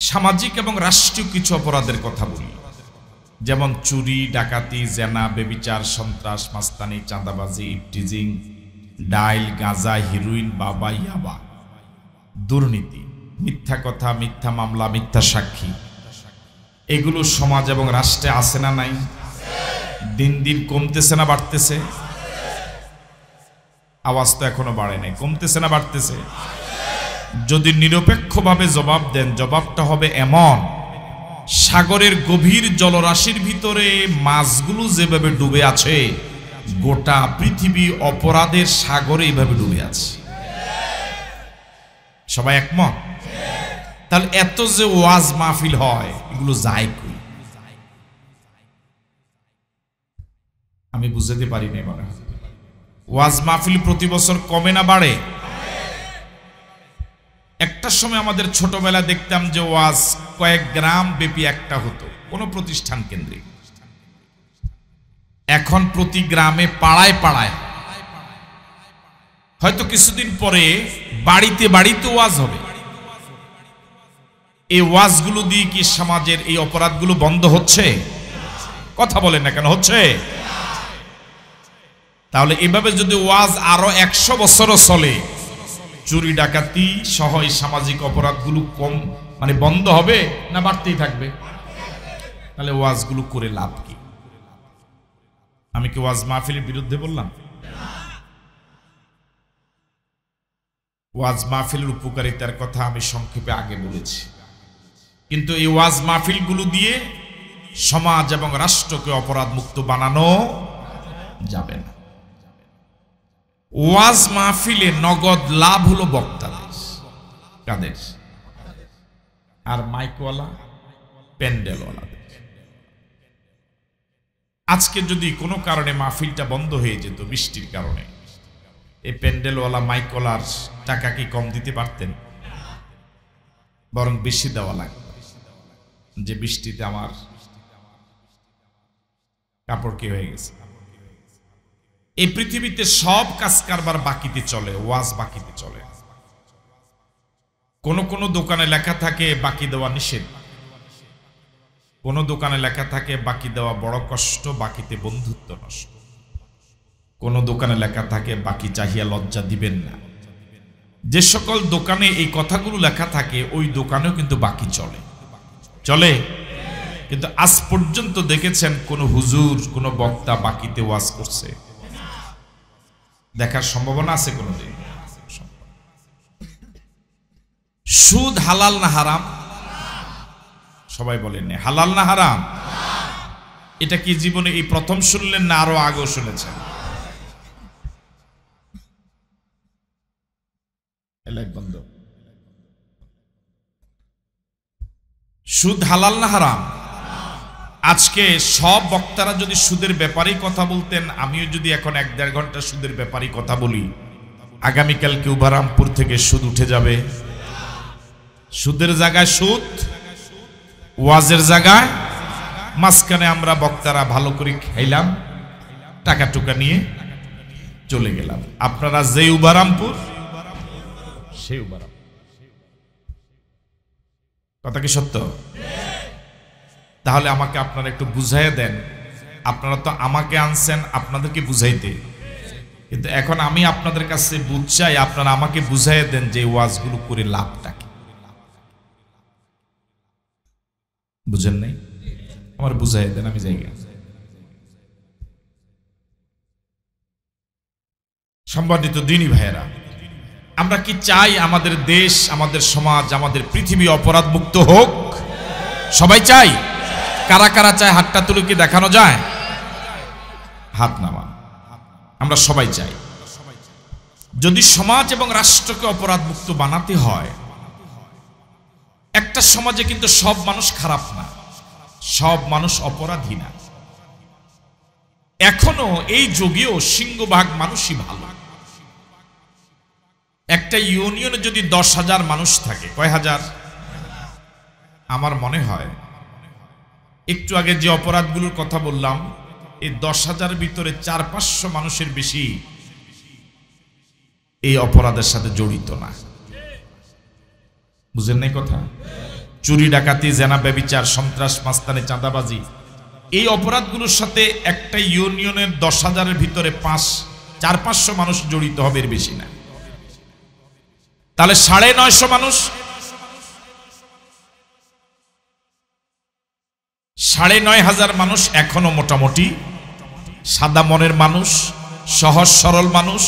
সামাজিক এবং রাষ্ট্রীয় কিছু অপরাধের কথা বলি, যেমন চুরি, ডাকাতি, জেনা, বেবিচার, সন্ত্রাস, মাস্তানি, চাঁদাবাজি, ইফটিজিং, ডাইল, গাঁজা, হিরোইন, বাবা, ইয়াবা, দুর্নীতি, মিথ্যা কথা, মিথ্যা মামলা, মিথ্যা সাক্ষী, এগুলো সমাজ এবং রাষ্ট্রে আছে না নাই? দিন দিন কমতেছে না বাড়তেছে? আওয়াজ তো এখনো বাড়ে নাই। কমতেছে না বাড়তেছে? যদি নিরপেক্ষভাবে জবাব দেন, জবাবটা হবে এমন, সাগরের গভীর জলরাশির ভিতরে মাছগুলো যেভাবে ডুবে আছে, গোটা পৃথিবী অপরাধের সাগরে এইভাবে ডুবে আছে। সবাই একমত? তাহলে এত যে ওয়াজ মাহফিল হয়, এগুলো যায় কই? আমি বুঝতে পারি না। মনে হয় ওয়াজ মাহফিল প্রতি বছর কমে না বাড়ে? একটা সময় আমাদের ছোটবেলা দেখতাম যে ওয়াজ কয়েক গ্রাম ব্যাপী একটা হতো, কোন প্রতিষ্ঠান কেন্দ্রিক। এখন প্রতি গ্রামে, পাড়ায় পাড়ায়, হয়তো কিছুদিন পরে বাড়িতে বাড়িতে ওয়াজ হবে। এই ওয়াজগুলো দিয়ে কি সমাজের এই অপরাধগুলো বন্ধ হচ্ছে? কথা বলেন না কেন? হচ্ছে। তাহলে এভাবে যদি ওয়াজ আরো 100 বছরও চলে, চুরি ডাকাতি সহ এই সামাজিক অপরাধগুলো কম মানে বন্ধ হবে না বাড়তেই থাকবে? তাহলে ওয়াজগুলো করে লাভ কি? আমি কি ওয়াজ মাহফিলের বিরুদ্ধে বললাম? ওয়াজ মাহফিলের উপকারিতার কথা আমি সংক্ষেপে আগে বলেছি, কিন্তু এই ওয়াজ মাহফিলগুলো দিয়ে সমাজ এবং রাষ্ট্রকে অপরাধ মুক্ত বানানো যাবে না। ওয়াজ মাহফিলে নগদ লাভ হলো বক্তাদের, কাদের? আর মাইকওয়ালা, প্যান্ডেলওয়ালাদের। আজকে যদি কোনো কারণে মাহফিলটা বন্ধ হয়ে যেত বৃষ্টির কারণে, এই প্যান্ডেলওয়ালা, মাইকওয়ালার টাকা কি কম দিতে পারতেন? বরং বেশি দেওয়া লাগবে, যে বৃষ্টিতে আমার কাপড় কি হয়ে গেছে। এই পৃথিবীতে সব কাজ কারবার বাকিতে চলে, ওয়াজ বাকিতে চলে। কোন কোন দোকানে লেখা থাকে বাকি দেওয়া নিষেধ, কোন দোকানে লেখা থাকে বাকি দেওয়া বড় কষ্ট, বাকিতে বন্ধুত্ব নষ্ট। কোন দোকানে লেখা থাকে বাকি চাহিয়া লজ্জা দিবেন না। যে সকল দোকানে এই কথাগুলো লেখা থাকে, ওই দোকানেও কিন্তু বাকি চলে। চলে? কিন্তু আজ পর্যন্ত দেখেছেন কোন হুজুর, কোন বক্তা বাকিতে ওয়াজ করছে? দেখার সম্ভাবনা আছে কোনদিন? সুদ হালাল না হারাম? সবাই বলেন হালাল না হারাম? এটা কি জীবনে এই প্রথম শুনলেন না আরো আগেও শুনেছেন? বন্ধ। সুদ হালাল না হারাম? আজকে সব বক্তারা যদি সুদের ব্যাপারেই কথা বলতেন, আমিও যদি এখন 1-1.5 ঘন্টা সুদের ব্যাপারেই কথা বলি, আগামীকালকে উবারামপুর থেকে সুদ উঠে যাবে। সুদের জায়গায় সুদ, ওয়াজের জায়গায়, মাঝখানে আমরা বক্তারা ভালো করে খাইলাম, টাকা টুকা নিয়ে চলে গেলাম। আপনারা যে উবারামপুর, সেই উবারামপুর। কথা কি সত্য? তাহলে আমাকে আপনারা একটু বুঝাইয়া দেন। আপনারা তো আমাকে আনছেন আপনাদেরকে বুঝাইতে, কিন্তু এখন আমি আপনাদের কাছে বুঝাই, আপনারা আমাকে বুঝাইয়া দেন যে ওয়াজগুলো করে লাভটা কি। বুঝেন নাই? আমার বুঝাইয়া দেন, আমি যাই। সম্মানিত দিনী ভাইয়েরা, আমরা কি চাই আমাদের দেশ, আমাদের সমাজ, আমাদের পৃথিবী অপরাধ মুক্ত হোক? সবাই চাই। কারা কারা চায় হাতটা তুলে কি দেখানো যায়? হাত নামান। আমরা সবাই চাই। যদি সমাজ এবং রাষ্ট্রকে অপরাধ মুক্ত বানাতে হয়, একটা সমাজে কিন্তু সব মানুষ খারাপ না, সব মানুষ অপরাধী না। এখনো এই যুগেও সিংহভাগ মানুষই ভালো। একটা ইউনিয়নে যদি 10,000 মানুষ থাকে, কয় হাজার? আমার মনে হয় একটু আগে যে অপরাধগুলোর কথা বললাম, এই 10,000 ভিতরে 400-500 মানুষের বেশি এই অপরাধের সাথে জড়িত না। বুঝেন নাই কথা? চুরি ডাকাতি জেনা ব্যভিচার সন্ত্রাস মাস্তানি চাঁদাবাজি এই অপরাধগুলোর সাথে একটা ইউনিয়নের 10,000-এর ভিতরে 400-500 মানুষ জড়িত হবে, এর বেশি না। তাহলে 950 মানুষ, 9,500 মানুষ এখনো মোটামুটি সাদা মনের মানুষ, সহজ সরল মানুষ,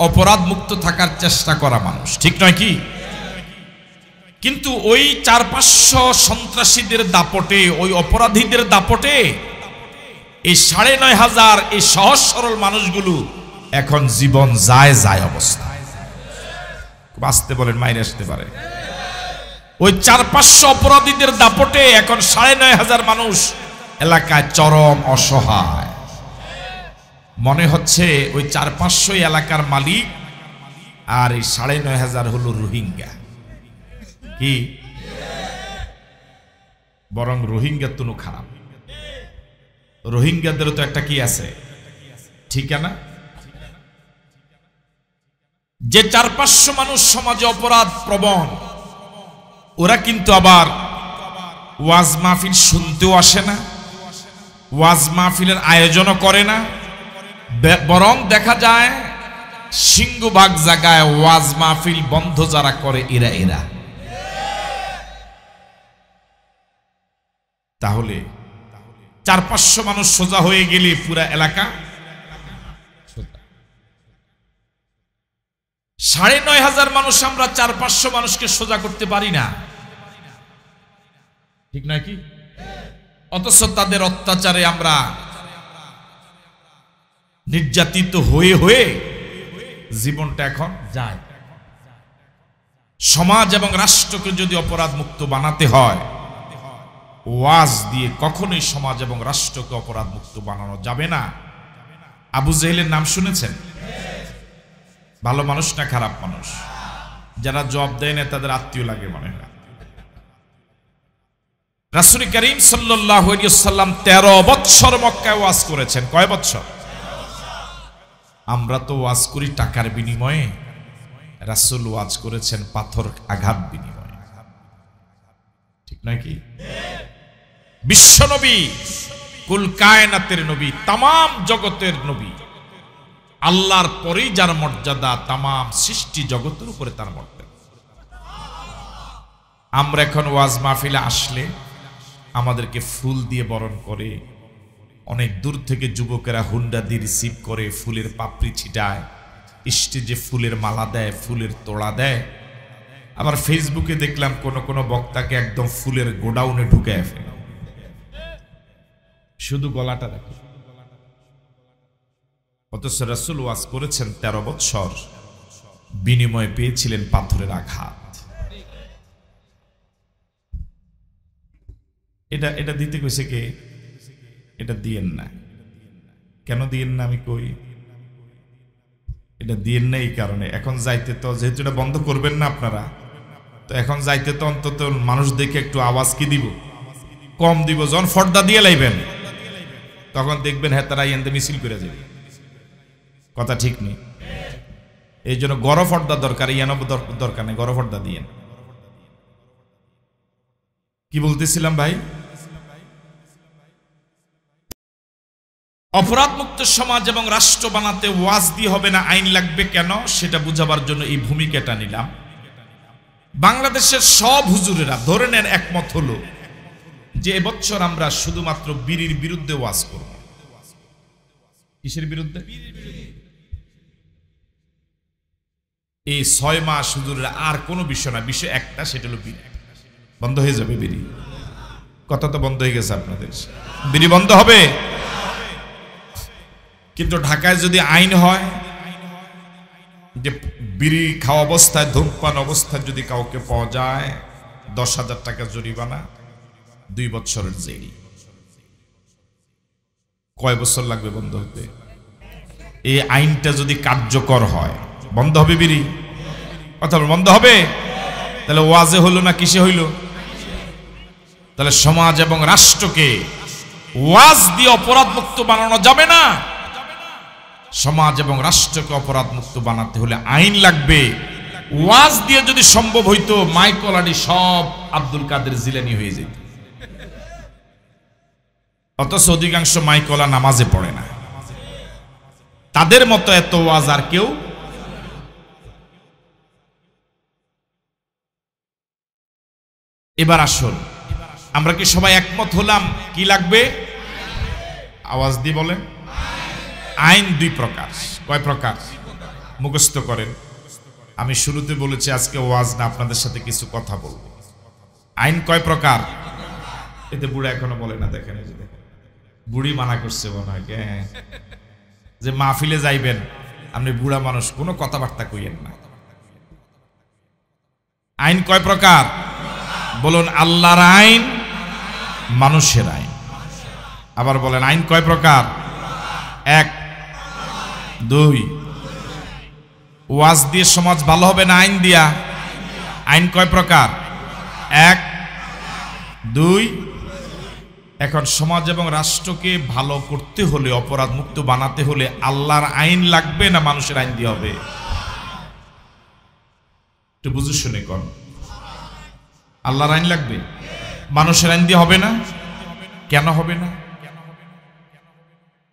অপরাধ মুক্ত থাকার চেষ্টা করা মানুষ, ঠিক নয় কি? কিন্তু ওই 400-500 সন্ত্রাসীদের দাপটে, ওই অপরাধীদের দাপটে এই 9,500 এই সহজ সরল মানুষগুলো এখন জীবন যায় যায় অবস্থা। বাঁচতে বলেন, মাইরে আসতে পারে। ওই 400-500 অপরাধীদের দাপটে এখন 9,500 মানুষ এলাকায় চরম অসহায়। মনে হচ্ছে ওই 400-500 এলাকার মালিক, আর এই 9,500 হলো রোহিঙ্গা। কি বরং রোহিঙ্গা তুনো খারাপ। রোহিঙ্গাদেরও তো একটা কি আছে, ঠিকানা। যে 400-500 মানুষ সমাজে অপরাধ প্রবণ, ওরা কিন্তু আবার ওয়াজ মাহফিল শুনতেও আসে না, ওয়াজ মাহফিলের আয়োজনও করে না, বরং দেখা যায় সিংহভাগ জায়গায় ওয়াজ মাহফিল বন্ধ যারা করে এরা। তাহলে 400-500 মানুষ সোজা হয়ে গেলে পুরা এলাকা 9,500 মানুষ, আমরা 400-500 মানুষকে সোজা করতে পারি না, ঠিক নয় কি? অথচ তাদের অত্যাচারে আমরা নির্যাতিত হয়ে হয়ে জীবনটা এখন যায়। সমাজ এবং রাষ্ট্রকে যদি অপরাধ মুক্ত বানাতে হয়, ওয়াজ দিয়ে কখনোই সমাজ এবং রাষ্ট্রকে অপরাধ মুক্ত বানানো যাবে না। আবু জেহেলের নাম শুনেছেন? ভালো মানুষ না খারাপ মানুষ? যারা জবাব দেয় না তাদের আত্মীয় লাগে মনে হয়। রাসূল করিম সাল্লাল্লাহু আলাইহি ওয়াসাল্লাম 13 বছর মক্কায় ওয়াজ করেছেন। কয় বছর? আমরা তো ওয়াজ করি টাকার বিনিময়ে, রাসূল ওয়াজ করেছেন পাথর আঘাত বিনিময়ে, ঠিক নয় কি? বিশ্ব নবী, কুল কায়নাতের নবী, তামাম জগতের নবী, আল্লাহর পরেই যার মর্যাদা, তামাম সৃষ্টি জগতের উপরে তার মর্যাদা। আমরা এখন ওয়াজ মাহফিলে আসলে আমাদেরকে ফুল দিয়ে বরণ করে, অনেক দূর থেকে যুবকেরা হুন্ডা দিয়ে রিসিভ করে, ফুলের পাপড়ি ছিটায়, স্টেজে ফুলের মালা দেয়, ফুলের তোড়া দেয়। আবার ফেসবুকে দেখলাম কোন বক্তাকে একদম ফুলের গোডাউনে ঢুকায় ফেলে, শুধু গলাটা দেখে। অথচ রাসূল ওয়াজ করেছেন 13 বছর, বিনিময়ে পেয়েছিলেন পাথরের আঘাত। এটা দিতে কইছে কে? এটা দিয়েন না। কেন দিয়েন না আমি কই? এটা দিয়েন না এই কারণে, এখন যাইতে তো, যেহেতু এটা বন্ধ করবেন না আপনারা, তো এখন যাইতে তো অন্তত মানুষ দেখে একটু আওয়াজ কি দিব, কম দিব। যখন ফর্দা দিয়ে লাইবেন তখন দেখবেন হ্যাঁ তারা এনতে মিছিল করে যাবে, কথা ঠিক নেই। এই জন্য গড় ফর্দা দরকার, ইয়ানো দরকার নেই, গড় ফর্দা দিয়েন। কি বলতেছিলাম ভাই? অপরাধ মুক্ত সমাজ এবং রাষ্ট্র বানাতে ওয়াজ দিয়ে হবে না, আইন লাগবে কেন, সেটা বুঝাবার জন্য এই ভূমিকাটা নিলাম। বাংলাদেশের সব হুজুরেরা ধরে নেন একমত হলো যে এবছর আমরা শুধুমাত্র বিড়ির বিরুদ্ধে ওয়াজ করব। কিসের বিরুদ্ধে? এই 6 মাস হুজুরেরা আর কোনো বিষয় না, বিষয় একটা, সেটা হলো বিড়ি বন্ধ হয়ে যাবে। বিড়ি কথা তো বন্ধ হয়ে গেছে আপনাদের, বিড়ি বন্ধ হবে। কিন্তু ঢাকায় যদি আইন হয় যে বিড়ি খাওয়া অবস্থায়, ধূমপান অবস্থায় যদি কাউকে পাওয়া যায় 10,000 টাকা জরিমানা, 2 বছরের জেল। কয় বছর লাগবে বন্ধ হতে? এই আইনটা যদি কার্যকর হয় বন্ধ হবে বিড়ি? কথা বন্ধ হবে? তাহলে ওয়াজে হলো না কিসে হইল? তাহলে সমাজ এবং রাষ্ট্রকে ওয়াজ দিয়ে অপরাধ মুক্ত বানানো যাবে না। সমাজ এবং রাষ্ট্রকে অপরাধ মুক্ত বানাতে হলে আইন লাগবে, ওয়াজ দিয়ে যদি সম্ভব হইতো মাইকলাডি সব আব্দুল কাদের জিলানী হয়ে যেত। অথচ অধিকাংশ মাইকলা নামাজে পড়ে না, তাদের মতো এত ওয়াজ আর কেউ। এবার আসুন, আমরা কি সবাই একমত হলাম কি লাগবে? আওয়াজ দিয়ে বলেন। আইন দুই প্রকার। কয় প্রকার? মুখস্থ করেন। আমি শুরুতে বলেছি আজকে ওয়াজ না, আপনাদের সাথে কিছু কথা বলবো। আইন কয় প্রকার? এতে বুড়া এখনো বলে না, দেখেন এই যে দেখেন বুড়ি মানা করছে মনে হয় যে মাহফিলে যাইবেন আপনি বুড়া মানুষ, কোনো কথাবার্তা কইয়েন না। আইন কয় প্রকার বলুন? আল্লাহর আইন, মানুষের আইন। আবার বলেন আইন কয় প্রকার? এক, দুই। ওয়াজ দিয়ে সমাজ ভালো হবে না আইন দিয়া? আইন কয় প্রকার? এক, দুই। এখন সমাজ এবং রাষ্ট্রকে ভালো করতে হলে, অপরাধ মুক্ত বানাতে হলে আল্লাহর আইন লাগবে না মানুষের আইন দিয়ে হবে? একটু বুঝে শুনে কর। আল্লাহর আইন লাগবে, মানুষের আইন দিয়ে হবে না। কেন হবে না?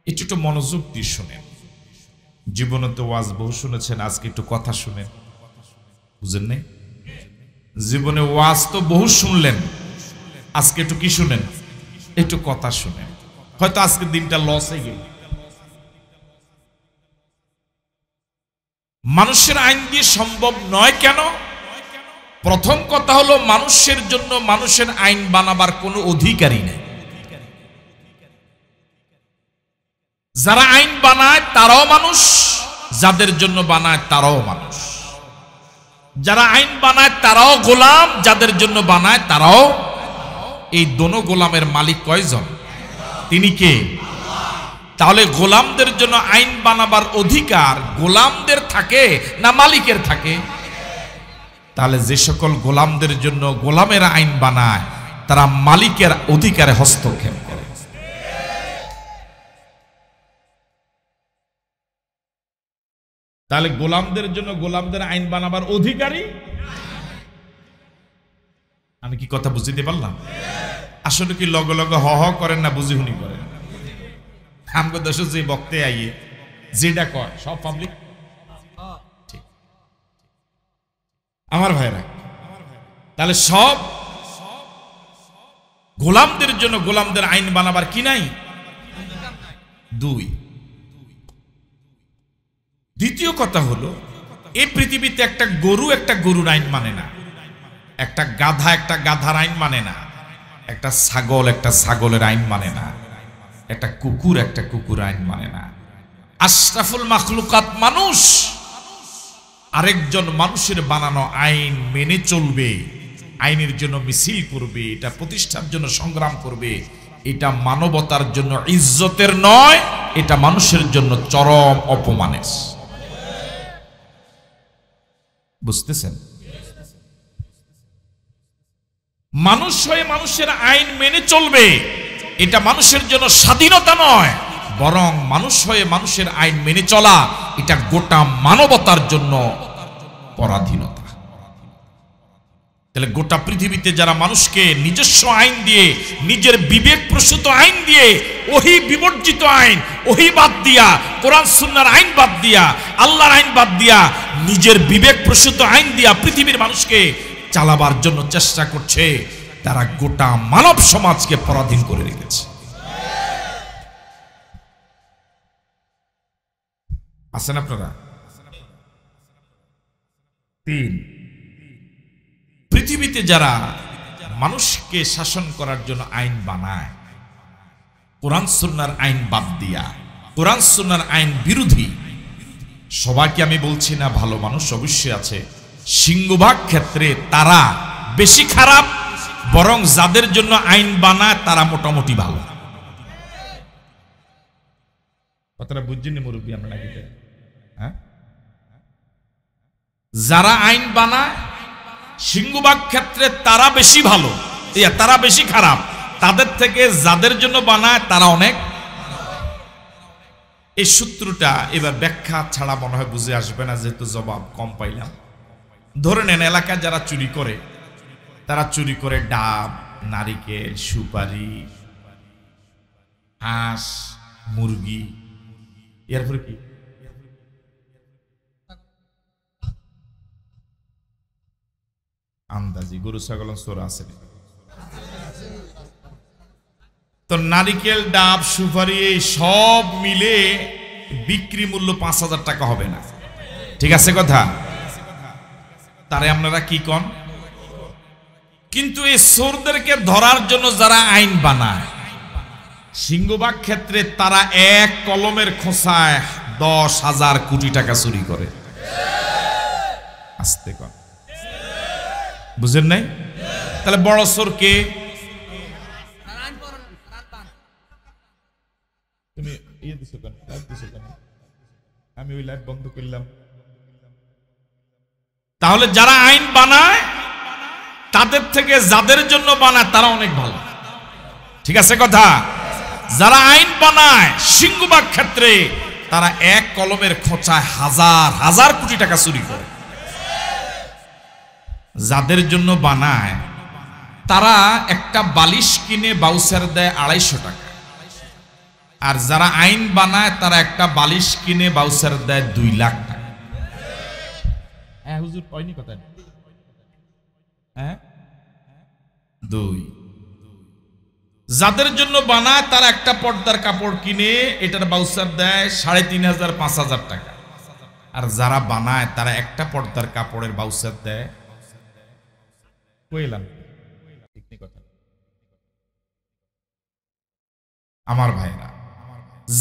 একটু মনোযোগ দিয়ে শুনেন। জীবনে তো ওয়াজ বহু শুনেছেন, আজকে একটু কথা শুনেন। বুঝেন নাই? জীবনে ওয়াজ তো বহু শুনলেন, আজকে একটু কি শুনেন? একটু কথা শুনেন। হয়তো আজকে দিনটা লস হয়ে গেল। মানুষের আইন দিয়ে সম্ভব নয় কেন? প্রথম কথা হলো মানুষের জন্য মানুষের আইন বানাবার কোনো অধিকারই নেই। যারা আইন বানায় তারাও মানুষ, যাদের জন্য বানায় তারাও মানুষ। যারা আইন বানায় তারাও গোলাম, যাদের জন্য বানায় তারাও। এই দোনো গোলামের মালিক কয়জন? তিনি কে? তাহলে গোলামদের জন্য আইন বানাবার অধিকার গোলামদের থাকে না মালিকের থাকে? তাহলে যে সকল গোলামদের জন্য গোলামেরা আইন বানায় তারা মালিকের অধিকারে হস্তক্ষেপ করে। তাহলে গোলামদের জন্য গোলামদের আইন বানাবার অধিকারী। আমি কি কথা বুঝতে পারলাম? আসলে কি লগে লগে হ হ করেন না বুঝি হুনি করেন? আমগো দেশে যে বক্তে আইয়ে যেটা কয় সব পাবলিক ঠিক। আমার ভাইরা, তাহলে সব গোলামদের জন্য গোলামদের আইন বানাবার কি নাই? দুই। দ্বিতীয় কথা হলো, এই পৃথিবীতে একটা গরুর আইন মানে না, একটা গাধার আইন মানে না, একটা ছাগলের আইন মানে না, একটা কুকুর আইন মানে না। আশরাফুল মাখলুকাত মানুষ আরেকজন মানুষের বানানো আইন মেনে চলবে, আইনের জন্য মিছিল করবে, এটা প্রতিষ্ঠার জন্য সংগ্রাম করবে। এটা মানবতার জন্য ইজ্জতের নয়, এটা মানুষের জন্য চরম অপমানের। বুঝতেছেন? মানুষ হয়ে মানুষের আইন মেনে চলবে, এটা মানুষের জন্য স্বাধীনতা নয়, বরং মানুষ হয়ে মানুষের আইন মেনে চলা এটা গোটা মানবতার জন্য পরাধীনতা। তাহলে গোটা পৃথিবীতে যারা মানুষকে নিজস্ব আইন দিয়ে, নিজের বিবেক প্রসূত আইন দিয়ে, ওহি বিবর্জিত আইন, ওহি বাদ দিয়া, কোরআন সুন্নাহর আইন বাদ দিয়া, আল্লাহর আইন বাদ দিয়া, নিজের বিবেক প্রসূত আইন দিয়া পৃথিবীর মানুষকে চালাবার জন্য চেষ্টা করছে, তারা গোটা মানব সমাজকে পরাধীন করে রেখেছে। আছেন আপনারা? তিন, পৃথিবীতে যারা মানুষকে শাসন করার জন্য আইন বানায় কোরআন সুন্নাহর আইন বাদ দিয়া, কোরআন সুন্নাহর আইন বিরোধী, সবাইকে আমি বলছি না, ভালো মানুষ অবশ্যই আছে, সিংহভাগ ক্ষেত্রে তারা বেশি খারাপ, বরং যাদের জন্য আইন বানায় তারা মোটামুটি ভালো। কথাটা বুঝছেন মুরব্বী? আমরা নাকি হ্যাঁ, যারা আইন বানায় সিংহভাগ ক্ষেত্রে তারা বেশি ভালো, তারা বেশি খারাপ, তাদের থেকে যাদের জন্য বানায় তারা অনেক। এই সূত্রটা এবার ব্যাখ্যা ছাড়া মনে হয় বুঝে আসবে না, যেহেতু জবাব কম পাইলাম। ধরে নেন এলাকায় যারা চুরি করে, তারা চুরি করে ডাব, নারিকেল, সুপারি, হাঁস, মুরগি, এরপরে কি আন্দাজি গরু ছাগল চোরা আছে। তো নারিকেল, ডাব, সুপারি এই সব মিলে বিক্রি মূল্য 5,000 টাকা হবে না, ঠিক আছে কথা? তারে আপনারা কি কন? কিন্তু এই চোরদেরকে ধরার জন্য যারা আইন বানায়, সিংহবাগ ক্ষেত্রে তারা এক কলমের খোঁচায় 10,000 কোটি টাকা চুরি করে। আস্তে কন, বুঝেন নাই? তাহলে বড় চোর কে? তুমি ইয়ে দিছো কেন? লাইভ দিছো কেন? আমি ওই লাইভ বন্ধ করলাম। তাহলে যারা আইন বানায় তাদের থেকে যাদের জন্য বানায় তারা অনেক ভালো, ঠিক আছে কথা? যারা আইন বানায় সিংহবাগ ক্ষেত্রে তারা এক কলমের খোঁচায় 1,000 কোটি টাকা চুরি করে। যাদের জন্য বানায় তারা একটা বালিশ কিনে বাউচার দেয় 250 টাকা, আর যারা আইন বানায় তারা একটা বালিশ কিনে বাউচার দেয় 2 লাখ টাকা। হ্যাঁ হুজুর, কয়নি কথা? হ্যাঁ, 2। যাদের জন্য বানায় তারা একটা পর্দার কাপড় কিনে এটার বাউচার দেয় 3,500 5,000 টাকা, আর যারা বানায় তারা একটা পর্দার কাপড়ের বাউচার দেয় কইলাম কথা। আমার ভাইরা,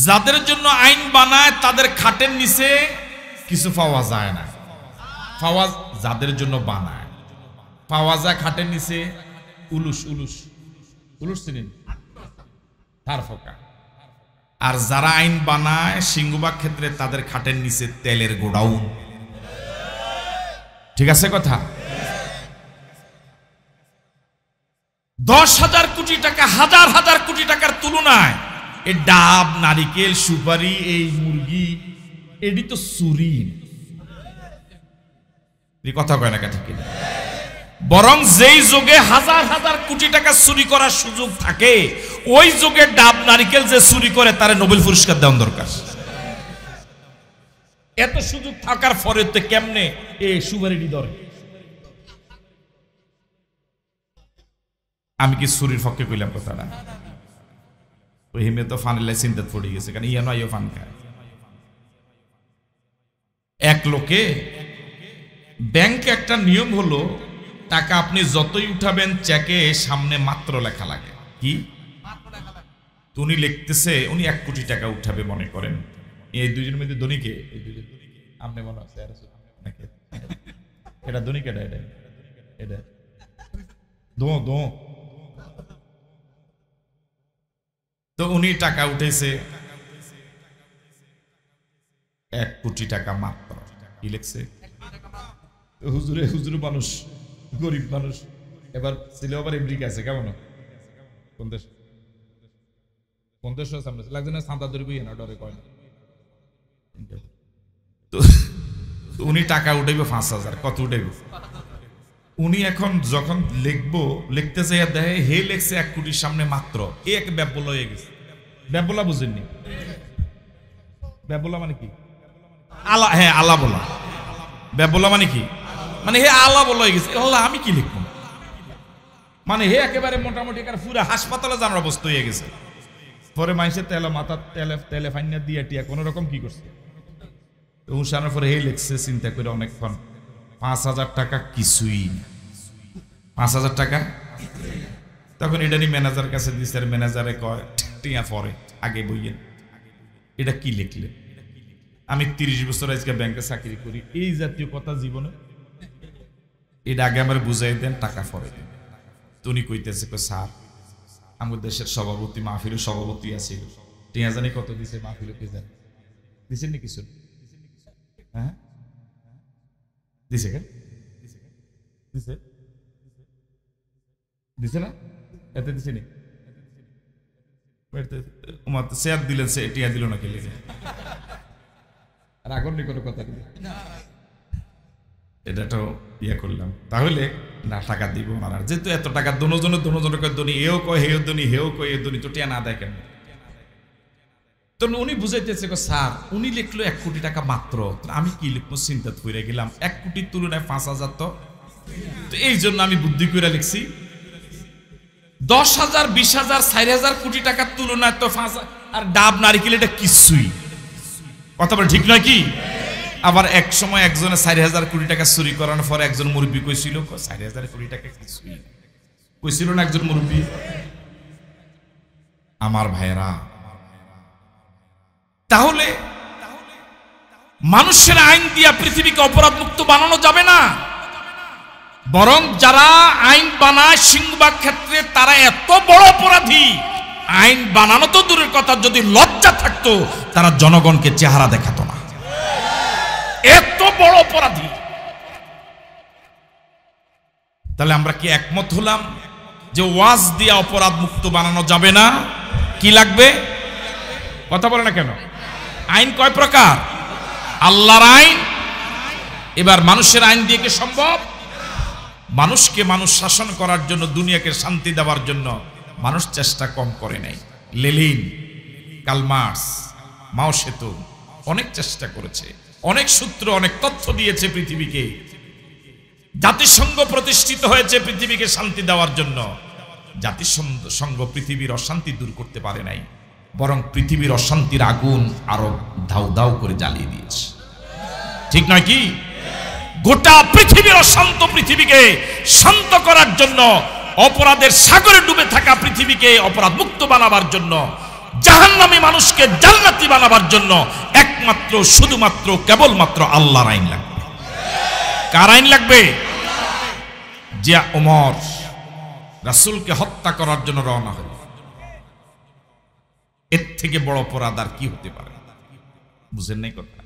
যাদের জন্য আইন বানায় তাদের খাটের নিচে কিছু পাওয়া যায় না, পাওয়া যাদের জন্য বানায় পাওয়া যায় খাটের নিচে উলুস, উলুস, উলুস চিনেন, তার ফোকা। আর যারা আইন বানায় সিংহবাগ ক্ষেত্রে তাদের খাটের নিচে তেলের গোডাউন, ঠিক আছে কথা? 10,000 কোটি টাকা, হাজার কোটি টাকার তুলনায় এই ডাব, নারিকেল, সুপারি, এই মুরগি, এটি তো চুরি। কথা কয় না ঠিক কিনা? বরং যেই যুগে হাজার কোটি টাকা চুরি করার সুযোগ থাকে, ওই যুগে ডাব, নারিকেল যে চুরি করে তারে নোবেল পুরস্কার দেওয়া দরকার। এত সুযোগ থাকার পরে তো কেমনে এই সুপারিটি ধরে? আমি কি চুরির পক্ষে কইলাম কথাটা? ওই হিমে তো ফানিলাই চিন্তাত পড়ে গেছে, কারণ ইয়া নয় ফান খায়। এক লোকে ব্যাংকে একটা নিয়ম হলো, টাকা আপনি যতই উঠাবেন চেকে সামনে মাত্র লেখা লাগে। কি উনি লিখতেছে উনি 1 কোটি টাকা উঠাবে মনে করেন। এই দুইজনের মধ্যে ধনীকে, এই দুইজন আপনি মনে আছে এটা ধনী কেটা? এটা দো দো। তো উনি টাকা উঠেছে 1 কোটি টাকা মাত্র। কি লিখছে? হুজুরে মানুষ, গরিব মানুষ। এবার ছেলে আবার আমেরিকা আছে, কেমন? কোন দেশ? কোন দেশ সামনে লাগছে না? সাঁতার ধরবি না, ডরে কয় না। তো উনি টাকা উঠাইবে 5,000। কত উঠাইবে? উনি এখন যখন লিখতে চাই দেখে হে লেখছে 1 কোটির সামনে মাত্র। এক ব্যাবলা হয়ে গেছে। ব্যাবলা বুঝেননি? ব্যাবলা মানে কি? আলা, হ্যাঁ আলা বলা। ব্যাবলা মানে কি? মানে হে আলা বলা হয়ে গেছে। আল্লাহ, আমি কি লিখবো? মানে হে একেবারে মোটামুটি পুরো হাসপাতালে জানার অবস্থা হয়ে গেছে। পরে মানুষের তেলে মাথা তেলে ফাইনা দিয়ে টিয়া কোন রকম কি করছে, উসানোর পরে হে লিখছে চিন্তা করে অনেকক্ষণ 5,000 টাকা কিছুই না। 5,000 টাকা। তখন এটা নিয়ে ম্যানেজার কাছে দিচ্ছে, ম্যানেজারে কয় টিয়া পরে আগে বইয়েন এটা কি লিখলে? আমি 30 বছর আজকে ব্যাংকে চাকরি করি, এই জাতীয় কথা জীবনে এটা আগে আমার বুঝাই দেন, টাকা পরে দেন। তুমি কইতেছে স্যার আমাদের দেশের সভাপতি, মাহফিলের সভাপতি আছে, টিয়া জানি কত দিছে মাহফিলে? কে জানে দিছেন নি কিছু? হ্যাঁ দিছে কেন? দিছে দিছে না? এতে দিছে নি? শেয়ার দিলেন, সে টিয়া দিল না, কে লিখে? আর এখন নি কোনো কথা দিলে? এটা তো ইয়ে করলাম, তাহলে না টাকা দিব না, আর যেহেতু এত টাকা দোনোজনের ধনী, এও কয় হেও ধনী, হেও কয় এ ধনী, তো টিয়া না দেয় কেন? তো উনি বুঝাইতেছে স্যার উনি লিখলো 1 কোটি টাকা মাত্র, আমি কি লিখবো চিন্তা করে গেলাম, 1 কোটির তুলনায় 5,000, তো এই জন্য আমি বুদ্ধি করে লিখছি 10,000, 20,000, 4,000 কোটি টাকার তুলনায় তো 5,000 আর ডাব নারিকেল এটা কিছুই। কথা বলে ঠিক নয় কি? আবার এক সময় একজনে 4,000 কোটি টাকা চুরি করানোর পর একজন মুরব্বী কইছিল 4,000 কোটি টাকা কিছুই, কইছিল না একজন মুরব্বী? আমার ভাইরা, তাহলে মানুষের আইন দিয়া পৃথিবীকে অপরাধ মুক্ত বানানো যাবে না, বরং যারা আইন বানায় সিংহবাগ ক্ষেত্রে তারা এত বড় অপরাধী, আইন বানানো তো দূরের কথা, যদি লজ্জা থাকতো তারা জনগণকে চেহারা দেখাতো না, এত বড় অপরাধী। তাহলে আমরা কি একমত হলাম যে ওয়াজ দিয়া অপরাধ মুক্ত বানানো যাবে না? কি লাগবে? কথা বলে না কেন? আইন কয় প্রকার? আল্লাহর আইন। এবার মানুষের আইন দিয়ে কি সম্ভব? মানুষকে মানুষ শাসন করার জন্য, দুনিয়াকে শান্তি দেওয়ার জন্য মানুষ চেষ্টা কম করে নাই। লেনিন, কার্ল মার্কস, মাও সেতুং অনেক চেষ্টা করেছে, অনেক সূত্র, অনেক তথ্য দিয়েছে পৃথিবীকে। জাতিসংঘ প্রতিষ্ঠিত হয়েছে পৃথিবীকে শান্তি দেওয়ার জন্য। জাতিসংঘ পৃথিবীর অশান্তি দূর করতে পারে নাই, বরং পৃথিবীর অশান্তির আগুন আরো ধাউ ধাউ করে জ্বালিয়ে দিয়েছে। ঠিক নয় কি? গোটা পৃথিবীর অশান্ত পৃথিবীকে শান্ত করার জন্য, অপরাধের সাগরে ডুবে থাকা পৃথিবীকে অপরাধ মুক্ত বানাবার জন্য, জাহান্নামী মানুষকে জান্নাতি বানাবার জন্য একমাত্র, শুধুমাত্র, কেবলমাত্র আল্লাহর আইন লাগবে। কার আইন লাগবে? যে ওমর রাসূলকে হত্যা করার জন্য রওনা হল, এর থেকে বড় অপরাধ আর কি হতে পারে? বুঝেন নাই কথা?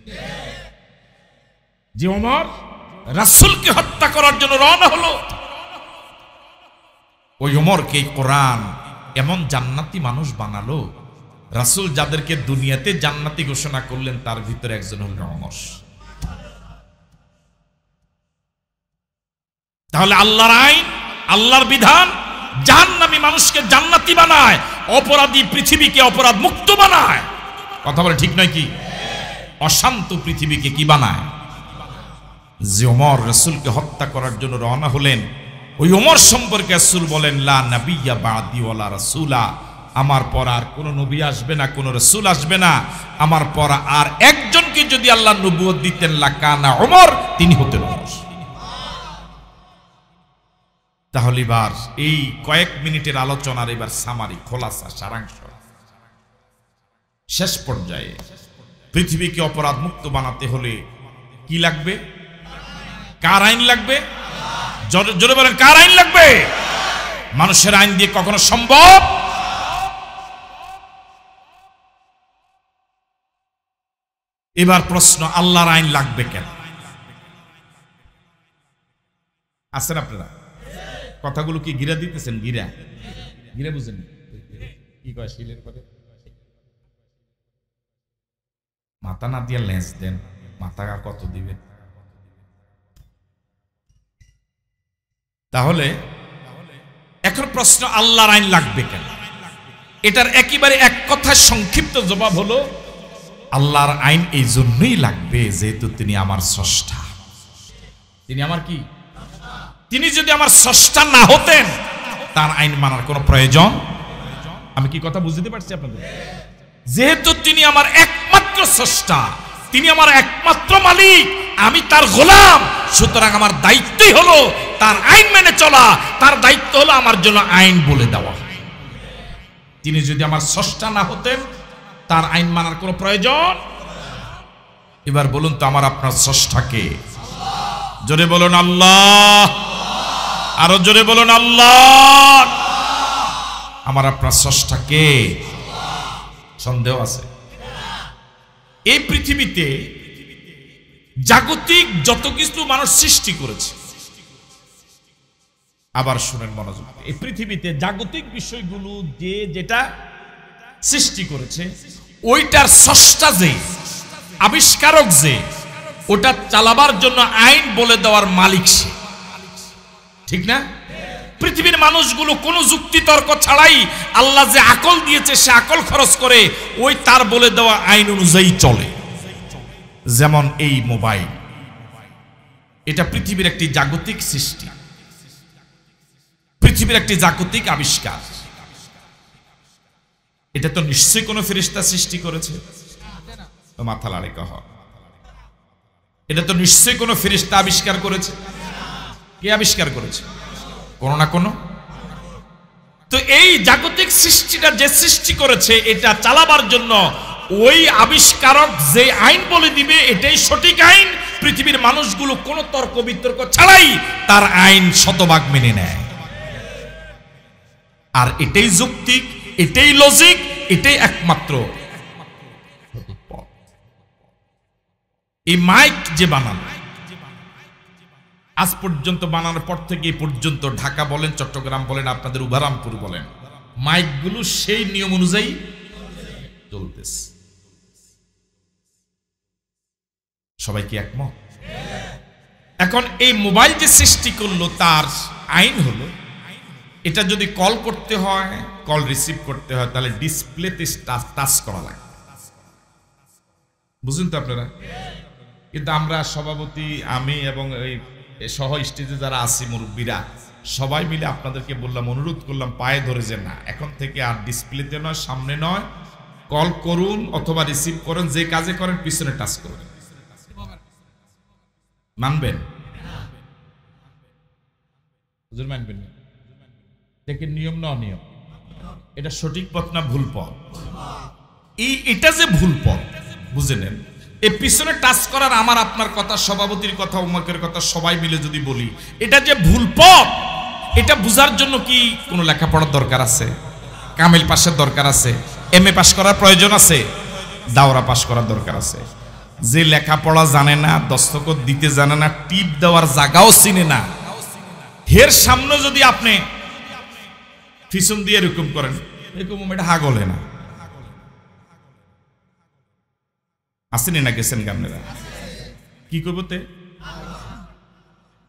যে ওমর রাসূলকে হত্যা করার জন্য রওনা হলো, ওই ওমরকে কোরআন এমন জান্নাতি মানুষ বানালো, রাসূল যাদেরকে দুনিয়াতে জান্নাতি ঘোষণা করলেন তার ভিতরে একজন হলেন ওমর। তাহলে আল্লাহর আইন, আল্লাহর বিধান জাহান্নামী মানুষকে জান্নাতি বানায়, অপরাধী পৃথিবীকে অপরাধ মুক্ত বানায়। কথা বলে ঠিক নয় কি? অশান্ত পৃথিবীকে কি বানায়? যে ওমর রাসূলকে হত্যা করার জন্য রওনা হলেন, ওই ওমর সম্পর্কে রাসূল বলেন, লা নাবিয়্যা বা'দি ওয়ালা রাসূলা, আমার পর আর কোন নবী আসবে না, কোন রাসূল আসবে না, আমার পর আর একজনকে যদি আল্লাহ নবুয়ত দিতেন লাকানা ওমর, তিনি হতেন ওমর। তাহলে এবার এই কয়েক মিনিটের আলোচনার এবার সামারি, খোলাসা, সারাংশ, শেষ পর্যায়ে পৃথিবীকে অপরাধ মুক্ত বানাতে হলে কি লাগবে? কার আইন লাগবে? জোরে বলেন, কার আইন লাগবে? মানুষের আইন দিয়ে কখনো সম্ভব? এবার প্রশ্ন, আল্লাহর আইন লাগবে কেন? আছেন আপনারা? কথাগুলো কি গিরা দিতেছেন? গিরা গিরা বুঝেন কি কয়? শিলের পরে মাথা না দিয়ে লেন্স দেন, মাথা আর কত দিবেন? তাহলে এখন প্রশ্ন, আল্লাহর আইন লাগবে কেন? এটার একেবারে এক কথায় সংক্ষিপ্ত জবাব হলো, আল্লাহর আইন এই জন্যই লাগবে যেহেতু তিনি আমার স্রষ্টা। তিনি আমার কি? তিনি যদি আমার স্রষ্টা না হতেন তার আইন মানার কোনো প্রয়োজন। আমি কি কথা বুঝতে পারছি আপনাদের? যেহেতু তিনি আমার একমাত্র স্রষ্টা, তিনি আমার একমাত্র মালিক, আমি তার গোলাম, সুতরাং আমার দায়িত্বই হলো তার আইন মেনে চলা, তার দায়িত্ব হলো আমার জন্য আইন বলে দেওয়া। তিনি যদি আমার স্রষ্টা না হতেন তার আইন মানার কোনো প্রয়োজন। এবার বলুন তো, আমার আপনার স্রষ্টাকে? জোরে বলুন আল্লাহ, আরো জোরে বলুন আল্লাহ। আমার আপনার স্রষ্টাকে? সন্দেহ আছে? এই পৃথিবীতে জাগতিক যত কিছু মানুষ সৃষ্টি করেছে, আবার শুনেন মনোযোগ, এই পৃথিবীতে জাগতিক বিষয়গুলো যে যেটা সৃষ্টি করেছে, ওইটার স্রষ্টা যে, আবিষ্কারক যে, ওটা চালাবার জন্য আইন বলে দেওয়ার মালিক সে, ঠিক না? পৃথিবীর মানুষগুলো কোনো যুক্তি তর্ক ছাড়াই আল্লাহ যে আকল দিয়েছে সে আকল খরচ করে ওই তার বলে দেওয়া আইন অনুযায়ী চলে। যেমন এই মোবাইল, এটা পৃথিবীর একটি জাগতিক সৃষ্টি, পৃথিবীর একটি জাগতিক আবিষ্কার। এটা তো নিশ্চয়ই কোনো ফেরেশতা সৃষ্টি করেছে, তো মাথা লাড়ে কহ। এটা তো নিশ্চয়ই কোনো ফেরেশতা আবিষ্কার করেছে। কে আবিষ্কার করেছে? কোনো না কোনো। তো এই জাগতিক সৃষ্টিটা যে সৃষ্টি করেছে এটা চালাবার জন্য ওই আবিষ্কারক যে আইন বলে দিবে এটাই সঠিক আইন। পৃথিবীর মানুষগুলো কোনো তর্ক বিতর্ক ছাড়াই তার আইন শতভাগ মেনে নেয়। আর এটাই যৌক্তিক, এটাই লজিক, এটাই একমাত্র। এই মাইক যে বানানো, আজ পর্যন্ত বানানোর পর থেকে এই পর্যন্ত ঢাকা বলেন, চট্টগ্রাম বলেন, আপনাদের উভারামপুর বলেন, মাইকগুলো সেই নিয়ম অনুযায়ী চলতেছে। সবাই কি একমত? এখন এই মোবাইল যে সৃষ্টি করলো তার আইন হলো এটা যদি কল করতে হয়, কল রিসিভ করতে হয়, তাহলে ডিসপ্লেতে টাচ করা লাগে। বুঝলেন তো আপনারা? কিন্তু আমরা সভাপতি, আমি এবং এই সহ স্টেজে যারা আছি মুরব্বীরা সবাই মিলে আপনাদেরকে বললাম, অনুরোধ করলাম পায়ে ধরে যে না, এখন থেকে আর ডিসপ্লেতে নয়, সামনে নয়, কল করুন অথবা রিসিভ করুন, যে কাজে করেন পিছনে টাচ করুন। মানবেন? হুজুর মানবেন না? দেখেন নিয়ম না অনিয়ম, এটা সঠিক পথ না ভুল পথ? এটা যে ভুল পথ বুঝে নেন। এই পিছনে টাচ করার আমার আপনার কথা, সভাপতির কথা, উমাকের কথা সবাই মিলে যদি বলি এটা যে ভুল পথ, এটা বুঝার জন্য কি কোনো লেখাপড়ার দরকার আছে? কামিল পাশের দরকার আছে? MA পাস করার প্রয়োজন আছে? দাওরা পাস করার দরকার আছে? যে লেখাপড়া জানে না, দস্তখত দিতে জানে না, টিপ দেওয়ার জায়গাও চিনে না, হের সামনে যদি আপনি পিছন দিয়ে এরকম করেন, এরকম এটা হাগলে না। আসেনি না, গেছেন গামনেরা? কি করবো তে?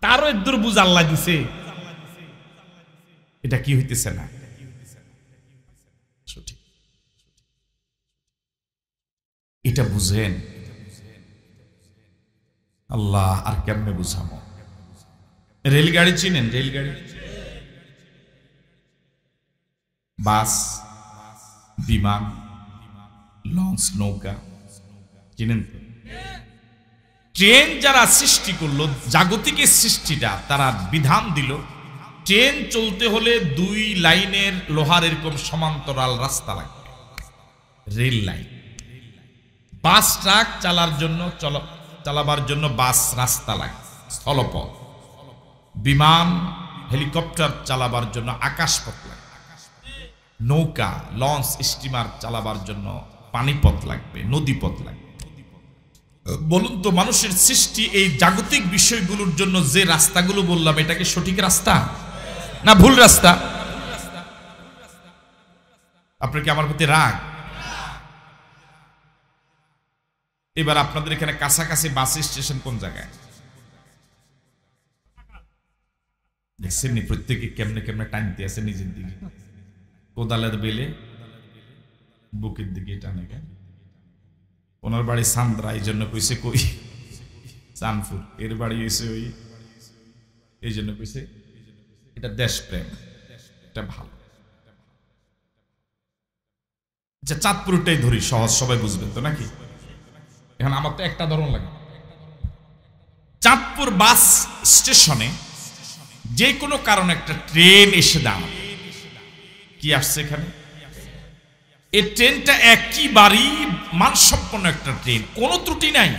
তারও এদুর বুঝ আল্লাহ দিছে, এটা কি হইতেছে না সঠিক। এটা বুঝেন আল্লাহ, আর কেমনে বুঝামো? রেলগাড়ি চিনেন? রেলগাড়ি, বাস, বিমান, লঞ্চ, নৌকা চিনেন তো? ট্রেন যারা সৃষ্টি করলো, জাগতিক সৃষ্টিটা তারা বিধান দিল, ট্রেন চলতে হলে 2 লাইনের লোহার এরকম সমান্তরাল রাস্তা লাগবে, রেল লাইন। বাস ট্রাক চালাবার জন্য বাস রাস্তা লাগে, স্থলপথ। বিমান হেলিকপ্টার চালাবার জন্য আকাশপথ লাগে। নৌকা, লঞ্চ, স্টিমার চালাবার জন্য পানিপথ লাগবে, নদীপথ লাগবে। বলুন তো, মানুষের সৃষ্টি এই জাগতিক বিষয়গুলোর জন্য যে রাস্তাগুলো বললাম, এটা কি সঠিক রাস্তা না ভুল রাস্তা? আপনার কি আমার প্রতি রাগ? এবার আপনাদের এখানে কাছাকাছি বাস স্টেশন কোন জায়গায়? দেখছেন নি প্রত্যেকে কেমনে কেমনে টানতে আছে নিজের দিকে, কোদালের বেলে বুকের দিকে টানে। কেন? ওনার বাড়ি সান্দ্রা, এই জন্য কইছে কই চানপুর, এর বাড়ি হয়েছে ওই, এই জন্য কইছে এটা দেশপ্রেম, এটা ভালো। আচ্ছা, চাঁদপুরটাই ধরি, সহজ, সবাই বুঝবেন তো নাকি? এখন আমার তো একটা ধরন লাগে। চাঁদপুর বাস স্টেশনে যে কোনো কারণে একটা ট্রেন এসে দাঁড়ায়, কি আসছে এখানে? এই ট্রেনটা একেবারেই মানসম্পন্ন একটা ট্রেন, কোনো ত্রুটি নাই।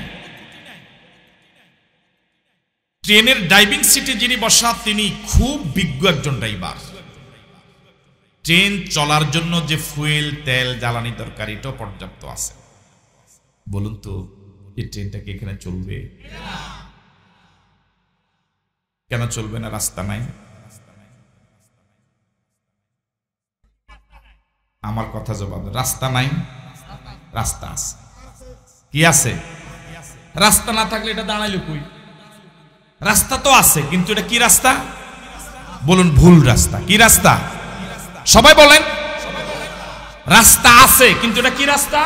ট্রেনের ড্রাইভিং সিটে যিনি বসা তিনি খুব বিজ্ঞ একজন ড্রাইভার। ট্রেন চলার জন্য যে ফুয়েল, তেল, জ্বালানি দরকার এটাও পর্যাপ্ত আছে। বলুন তো, এই ট্রেনটা কি এখানে চলবে? কেন চলবে না? রাস্তা নাই। আমার কথা জবাব, রাস্তা নাই? রাস্তা আছে। কি আছে? রাস্তা না থাকলে এটা দাঁড়াইলো কই? রাস্তা তো আছে, কিন্তু এটা কি রাস্তা? বলুন, ভুল রাস্তা। কি রাস্তা? সবাই বলেন। রাস্তা আছে, কিন্তু এটা কি রাস্তা?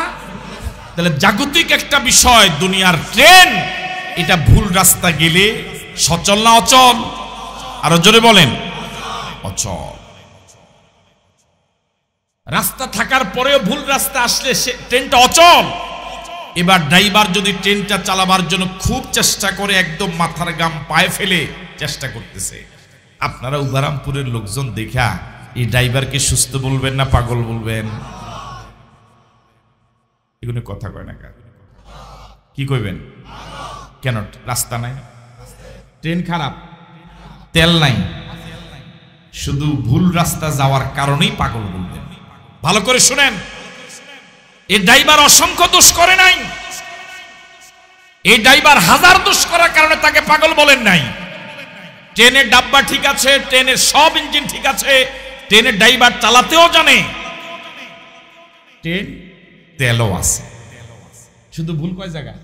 তাহলে জাগতিক একটা বিষয়, দুনিয়ার ট্রেন, এটা ভুল রাস্তা গেলে সচল না অচল? আরো জোরে বলেন, অচল। রাস্তা থাকার পরেও ভুল রাস্তা আসলে ট্রেনটা অচল। এবার ড্রাইভার যদি ট্রেনটা চালাবার জন্য খুব চেষ্টা করে, একদম মাথার ঘাম পায়ে ফেলে চেষ্টা করতেছে, আপনারা উবারামপুরের লোকজন দেখা এই ড্রাইভারকে সুস্থ বলবেন না পাগল বলবেন? এগুলো কথা কয় না, কি কইবেন? কেন? রাস্তা নাই, ট্রেন খারাপ, তেল নাই, শুধু ভুল রাস্তা যাওয়ার কারণেই পাগল বলবেন। ভালো করে শুনেন, এই ড্রাইভার অসংখ্য দোষ করে নাই, এই ড্রাইভার হাজার দোষ করার কারণে তাকে পাগল বলেন নাই। ট্রেনের ডাব্বা ঠিক আছে, ট্রেনের সব ইঞ্জিন ঠিক আছে, ট্রেনের ড্রাইভার চালাতেও জানে, ট্রেন তেলও আছে, শুধু ভুল কয় জায়গায়?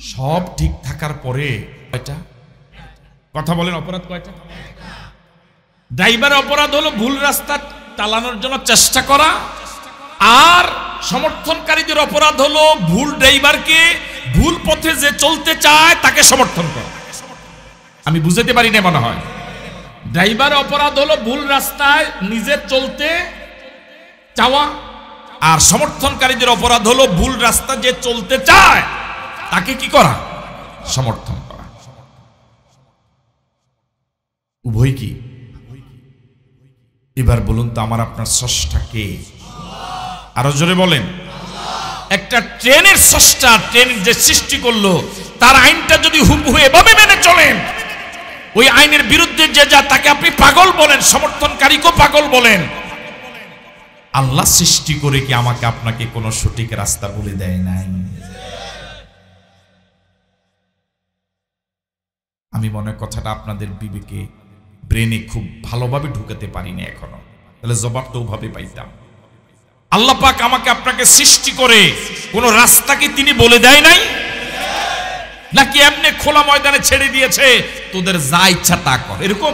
সব ঠিক থাকার পরে কয়টা কথা বলেন? অপরাধ কয়টা? ড্রাইভারের অপরাধ হলো ভুল রাস্তা চালানোর জন্য চেষ্টা করা, আর সমর্থনকারীদের অপরাধ হলো ভুল ড্রাইভারকে ভুল পথে যে চলতে চায় তাকে সমর্থন করা। আমি বুঝাতে পারি না মনে হয়। ড্রাইভার অপরাধ হলো ভুল রাস্তায় নিজে চলতে চাওয়া, আর সমর্থনকারীদের অপরাধ হলো ভুল রাস্তা যে চলতে চায় তাকে কি করা? সমর্থন করা। উভয় কি? এবার বলুন তো, আমার আপনার স্রষ্টা কে? আরো জোরে বলেন। একটা ট্রেনের স্রষ্টা, ট্রেন যে সৃষ্টি করলো, তার আইনটা যদি হুবহু এভাবে মেনে চলেন, ওই আইনের বিরুদ্ধে যে যা তাকে আপনি পাগল বলেন, সমর্থনকারীকেও পাগল বলেন। আল্লাহ সৃষ্টি করে কি আমাকে আপনাকে কোন সঠিক রাস্তা বলে দেয় নাই? আমি মনে হয় কথাটা আপনাদের বিবেকে, ব্রেনে খুব ভালোভাবে ঢুকাতে পারিনি এখনো, তাহলে জবাবটা ওভাবে পাইতাম। আল্লাহ পাক আমাকে আপনাকে সৃষ্টি করে কোন রাস্তাকে তিনি বলে দেয় নাই, নাকি এমনি খোলা ময়দানে ছেড়ে দিয়েছে তোদের যা ইচ্ছা তা কর, এরকম?